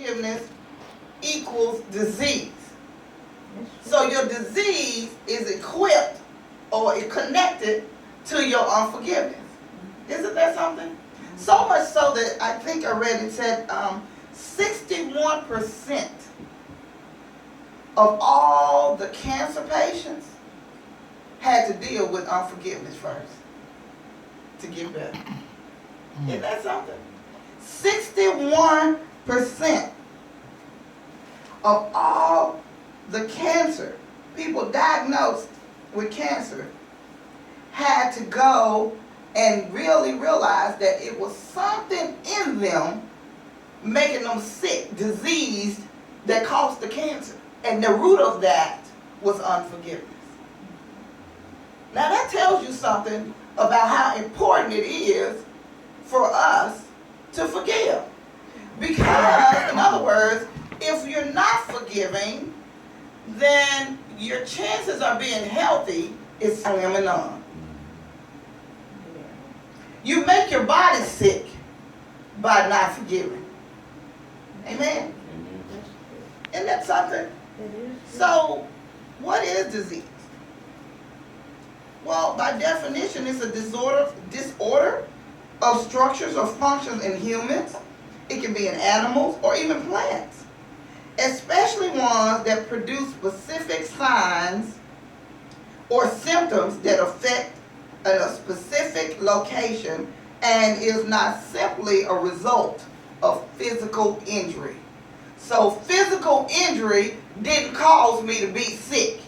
unforgiveness equals disease. So your disease is equipped or connected to your unforgiveness. Isn't that something? So much so that I think I read it said 61% of all the cancer patients had to deal with unforgiveness first to get better. Isn't that something? 61% of all the cancer, people diagnosed with cancer, had to go and really realize that it was something in them making them sick, diseased, that caused the cancer. And the root of that was unforgiveness. Now that tells you something about how important it is for us to forgive. Because, in other words, if you're not forgiving, then your chances of being healthy is slim and none. You make your body sick by not forgiving. Amen? Isn't that something? So, what is disease? Well, by definition, it's a disorder of structures or functions in humans. It can be in animals or even plants, especially ones that produce specific signs or symptoms that affect a specific location and is not simply a result of physical injury. So physical injury didn't cause me to be sick.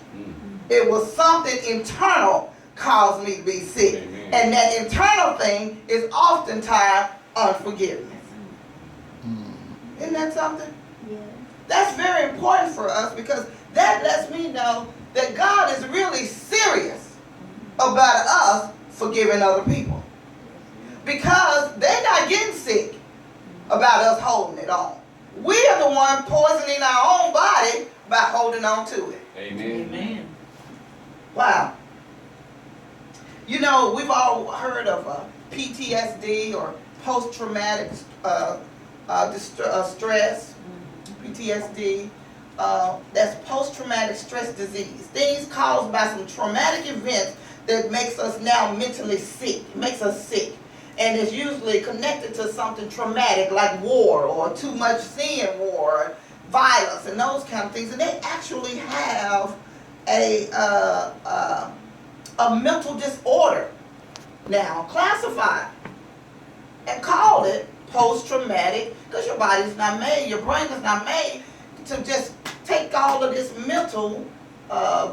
It was something internal caused me to be sick. Amen. And that internal thing is oftentimes unforgiveness. Isn't that something? Yeah. That's very important for us because that lets me know that God is really serious about us forgiving other people. Because they're not getting sick about us holding it on. We are the one poisoning our own body by holding on to it. Amen. Amen. Wow. You know, we've all heard of PTSD or post-traumatic stress, PTSD. That's post-traumatic stress disease. Things caused by some traumatic events that makes us now mentally sick. It makes us sick. And it's usually connected to something traumatic like war or too much seeing war, violence, and those kind of things. And they actually have a mental disorder now classified and call it post-traumatic because your body's not made, your brain is not made to just take all of this mental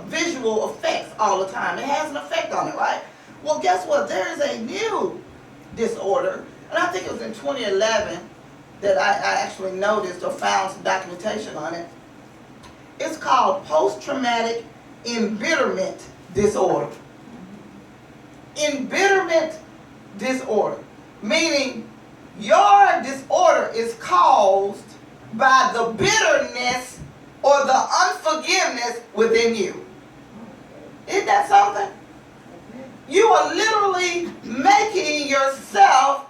visual effects all the time. It has an effect on it, right? Well, guess what? There is a new disorder, and I think it was in 2011 that I actually noticed or found some documentation on it. It's called post-traumatic embitterment disorder. Embitterment disorder, meaning your disorder is caused by the bitterness or the unforgiveness within you. Isn't that something? You are literally making yourself